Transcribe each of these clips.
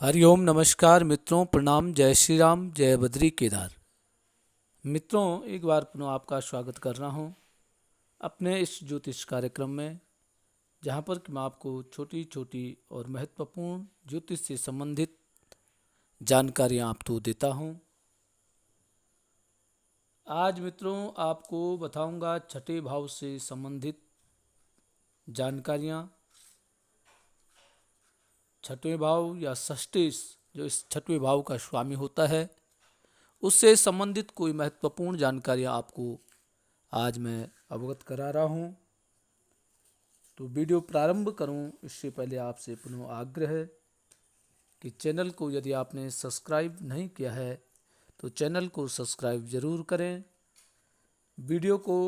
हरिओम नमस्कार मित्रों, प्रणाम, जय श्री राम, जय बद्री केदार। मित्रों, एक बार पुनः आपका स्वागत कर रहा हूँ अपने इस ज्योतिष कार्यक्रम में, जहाँ पर कि मैं आपको छोटी छोटी और महत्वपूर्ण ज्योतिष से संबंधित जानकारियाँ आपको देता हूँ। आज मित्रों आपको बताऊँगा छठे भाव से संबंधित जानकारियाँ। छठवें भाव या षष्ठेश जो इस छठवें भाव का स्वामी होता है, उससे संबंधित कोई महत्वपूर्ण जानकारियाँ आपको आज मैं अवगत करा रहा हूँ। तो वीडियो प्रारंभ करूँ इससे पहले आपसे पुनः आग्रह है कि चैनल को यदि आपने सब्सक्राइब नहीं किया है तो चैनल को सब्सक्राइब ज़रूर करें। वीडियो को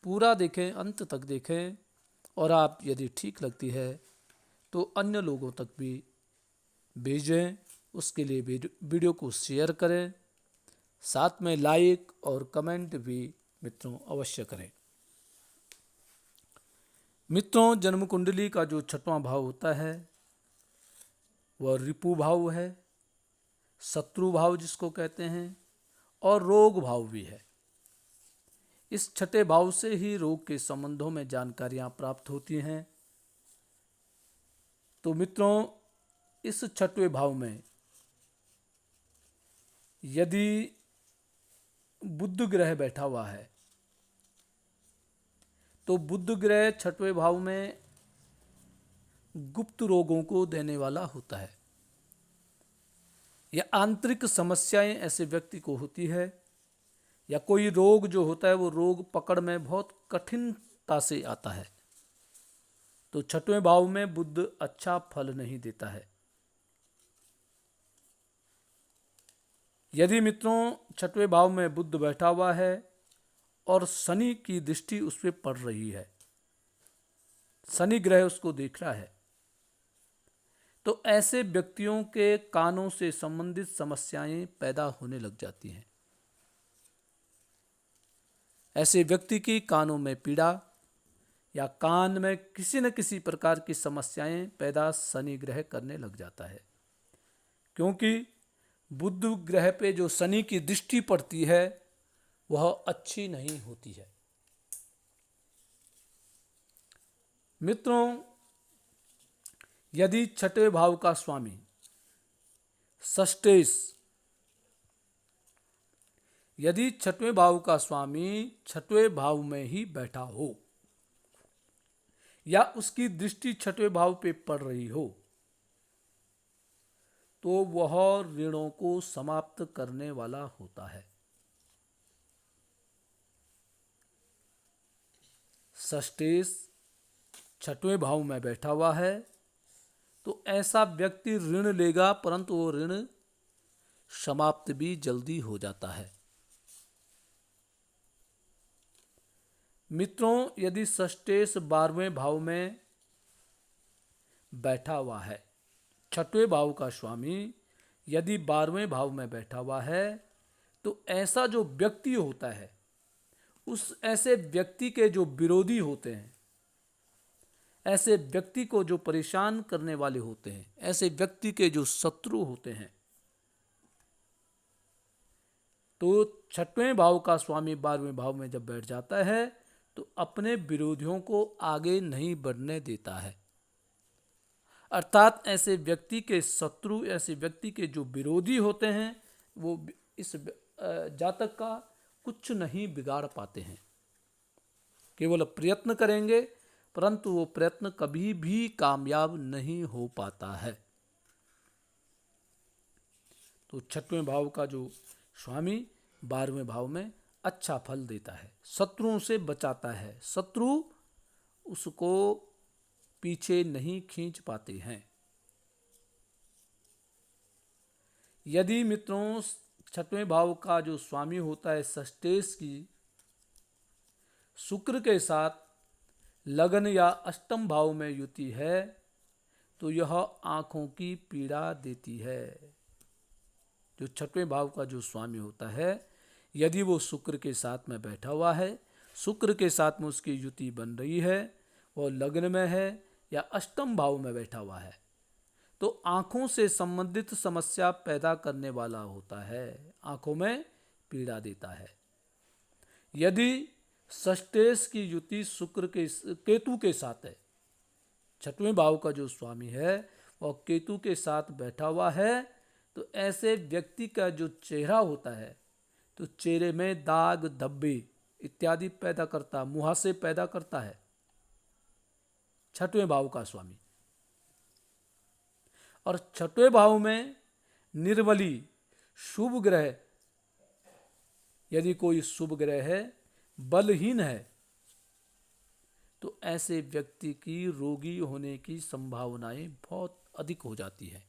पूरा देखें, अंत तक देखें, और आप यदि ठीक लगती है तो अन्य लोगों तक भी भेजें। उसके लिए वीडियो को शेयर करें, साथ में लाइक और कमेंट भी मित्रों अवश्य करें। मित्रों, जन्म कुंडली का जो छठवां भाव होता है वह रिपु भाव है, शत्रु भाव जिसको कहते हैं, और रोग भाव भी है। इस छठे भाव से ही रोग के संबंधों में जानकारियां प्राप्त होती हैं। तो मित्रों, इस छठवें भाव में यदि बुध ग्रह बैठा हुआ है तो बुध ग्रह छठवें भाव में गुप्त रोगों को देने वाला होता है। या आंतरिक समस्याएं ऐसे व्यक्ति को होती है, या कोई रोग जो होता है वो रोग पकड़ में बहुत कठिनता से आता है। तो छठवें भाव में बुध अच्छा फल नहीं देता है। यदि मित्रों छठवें भाव में बुध बैठा हुआ है और शनि की दृष्टि उस पर पड़ रही है, शनि ग्रह उसको देख रहा है, तो ऐसे व्यक्तियों के कानों से संबंधित समस्याएं पैदा होने लग जाती हैं। ऐसे व्यक्ति की कानों में पीड़ा या कान में किसी न किसी प्रकार की समस्याएं पैदा शनि ग्रह करने लग जाता है, क्योंकि बुध ग्रह पे जो शनि की दृष्टि पड़ती है वह अच्छी नहीं होती है। मित्रों, यदि छठे भाव का स्वामी षष्ठेश, यदि छठवें भाव का स्वामी छठवें भाव में ही बैठा हो या उसकी दृष्टि छठवें भाव पे पड़ रही हो, तो वह ऋणों को समाप्त करने वाला होता है। षष्ठेश छठवें भाव में बैठा हुआ है तो ऐसा व्यक्ति ऋण लेगा, परंतु वो ऋण समाप्त भी जल्दी हो जाता है। मित्रों, यदि षष्ठेश 12वें भाव में बैठा हुआ है, छठवें भाव का स्वामी यदि 12वें भाव में बैठा हुआ है, तो ऐसा जो व्यक्ति होता है, उस ऐसे व्यक्ति के जो विरोधी होते हैं, ऐसे व्यक्ति को जो परेशान करने वाले होते हैं, ऐसे व्यक्ति के जो शत्रु होते हैं, तो छठवें भाव का स्वामी 12वें भाव में जब बैठ जाता है तो अपने विरोधियों को आगे नहीं बढ़ने देता है। अर्थात ऐसे व्यक्ति के शत्रु, ऐसे व्यक्ति के जो विरोधी होते हैं, वो इस जातक का कुछ नहीं बिगाड़ पाते हैं। केवल प्रयत्न करेंगे, परंतु वो प्रयत्न कभी भी कामयाब नहीं हो पाता है। तो छठवें भाव का जो स्वामी 12वें भाव में अच्छा फल देता है, शत्रुओं से बचाता है, शत्रु उसको पीछे नहीं खींच पाते हैं। यदि मित्रों छठवें भाव का जो स्वामी होता है षष्ठेश की शुक्र के साथ लगन या अष्टम भाव में युति है, तो यह आंखों की पीड़ा देती है। जो छठवें भाव का जो स्वामी होता है, यदि वो शुक्र के साथ में बैठा हुआ है, शुक्र के साथ में उसकी युति बन रही है, वो लग्न में है या अष्टम भाव में बैठा हुआ है, तो आंखों से संबंधित समस्या पैदा करने वाला होता है, आंखों में पीड़ा देता है। यदि षष्ठेश की युति शुक्र के केतु के साथ है, छठवें भाव का जो स्वामी है वह केतु के साथ बैठा हुआ है, तो ऐसे व्यक्ति का जो चेहरा होता है तो चेहरे में दाग धब्बे इत्यादि पैदा करता, मुहासे पैदा करता है छठवें भाव का स्वामी। और छठवें भाव में निर्बली शुभ ग्रह, यदि कोई शुभ ग्रह है बलहीन है, तो ऐसे व्यक्ति की रोगी होने की संभावनाएं बहुत अधिक हो जाती है।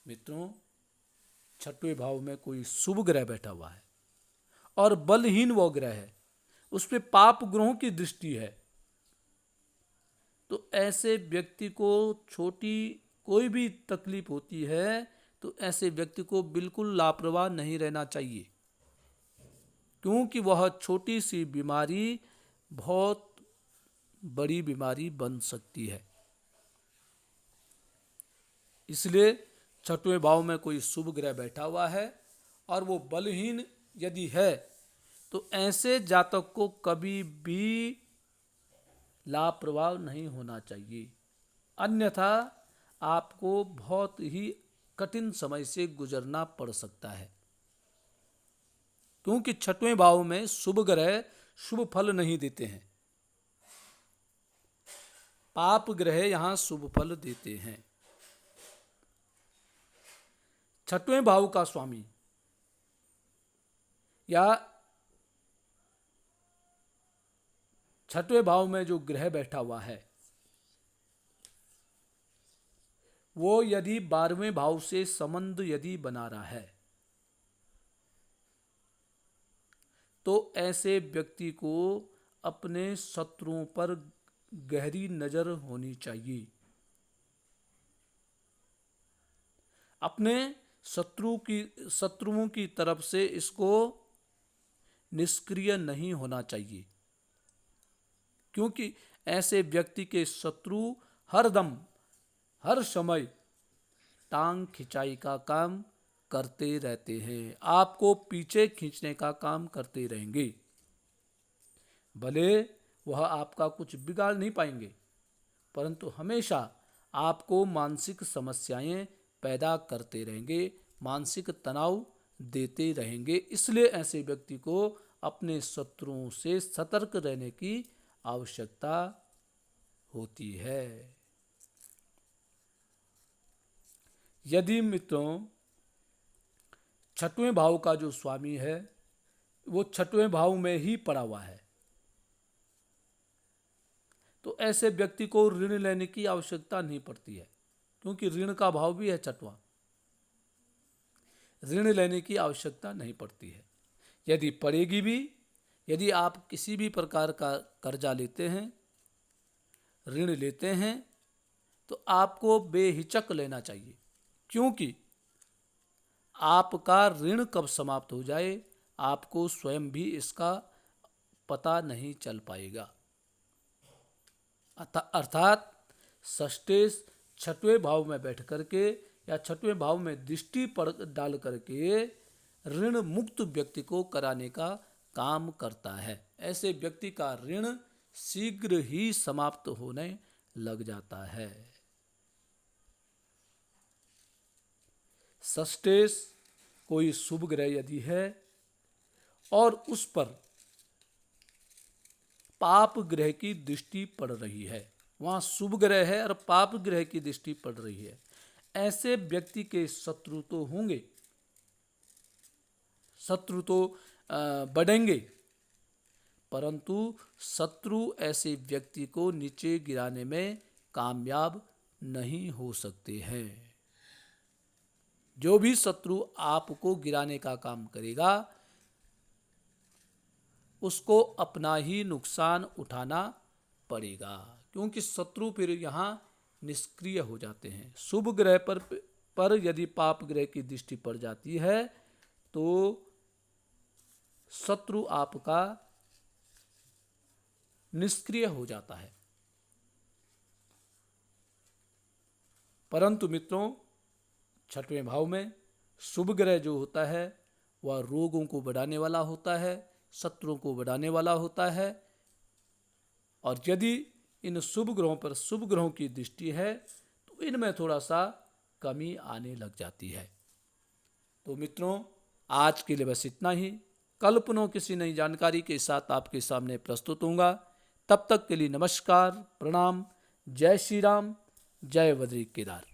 मित्रों, छठवें भाव में कोई शुभ ग्रह बैठा हुआ है और बलहीन वो ग्रह है, उस पे पाप ग्रहों की दृष्टि है, तो ऐसे व्यक्ति को छोटी कोई भी तकलीफ होती है तो ऐसे व्यक्ति को बिल्कुल लापरवाह नहीं रहना चाहिए, क्योंकि वह छोटी सी बीमारी बहुत बड़ी बीमारी बन सकती है। इसलिए छठवें भाव में कोई शुभ ग्रह बैठा हुआ है और वो बलहीन यदि है तो ऐसे जातक को कभी भी लापरवाह नहीं होना चाहिए, अन्यथा आपको बहुत ही कठिन समय से गुजरना पड़ सकता है। क्योंकि छठवें भाव में शुभ ग्रह शुभ फल नहीं देते हैं, पाप ग्रह यहां शुभ फल देते हैं। छठवें भाव का स्वामी या छठवें भाव में जो ग्रह बैठा हुआ है वो यदि 12वें भाव से संबंध यदि बना रहा है तो ऐसे व्यक्ति को अपने शत्रुओं पर गहरी नजर होनी चाहिए। अपने शत्रुओं की तरफ से इसको निष्क्रिय नहीं होना चाहिए, क्योंकि ऐसे व्यक्ति के शत्रु हरदम हर समय टांग खिंचाई का काम करते रहते हैं, आपको पीछे खींचने का काम करते रहेंगे। भले वह आपका कुछ बिगाड़ नहीं पाएंगे, परंतु हमेशा आपको मानसिक समस्याएं पैदा करते रहेंगे, मानसिक तनाव देते रहेंगे। इसलिए ऐसे व्यक्ति को अपने शत्रुओं से सतर्क रहने की आवश्यकता होती है। यदि मित्रों छठवें भाव का जो स्वामी है वो छठवें भाव में ही पड़ा हुआ है, तो ऐसे व्यक्ति को ऋण लेने की आवश्यकता नहीं पड़ती है, क्योंकि ऋण का भाव भी है छठवां, ऋण लेने की आवश्यकता नहीं पड़ती है। यदि पड़ेगी भी, यदि आप किसी भी प्रकार का कर्जा लेते हैं, ऋण लेते हैं, तो आपको बेहिचक लेना चाहिए, क्योंकि आपका ऋण कब समाप्त हो जाए आपको स्वयं भी इसका पता नहीं चल पाएगा। अर्थात षष्ठेश छठवें भाव में बैठ करके या छठवें भाव में दृष्टि पर डाल करके ऋण मुक्त व्यक्ति को कराने का काम करता है। ऐसे व्यक्ति का ऋण शीघ्र ही समाप्त होने लग जाता है। षष्ठेश कोई शुभ ग्रह यदि है और उस पर पाप ग्रह की दृष्टि पड़ रही है, वहां शुभ ग्रह है और पाप ग्रह की दृष्टि पड़ रही है, ऐसे व्यक्ति के शत्रु तो होंगे, शत्रु तो बढ़ेंगे, परंतु शत्रु ऐसे व्यक्ति को नीचे गिराने में कामयाब नहीं हो सकते हैं। जो भी शत्रु आपको गिराने का काम करेगा उसको अपना ही नुकसान उठाना पड़ेगा, क्योंकि शत्रु फिर यहाँ निष्क्रिय हो जाते हैं। शुभ ग्रह पर यदि पाप ग्रह की दृष्टि पड़ जाती है तो शत्रु आपका निष्क्रिय हो जाता है। परंतु मित्रों, छठवें भाव में शुभ ग्रह जो होता है वह रोगों को बढ़ाने वाला होता है, शत्रुओं को बढ़ाने वाला होता है। और यदि इन शुभ ग्रहों पर शुभ ग्रहों की दृष्टि है तो इनमें थोड़ा सा कमी आने लग जाती है। तो मित्रों, आज के लिए बस इतना ही। कल पुनः किसी नई जानकारी के साथ आपके सामने प्रस्तुत होऊंगा। तब तक के लिए नमस्कार, प्रणाम, जय श्री राम, जय बद्री केदार।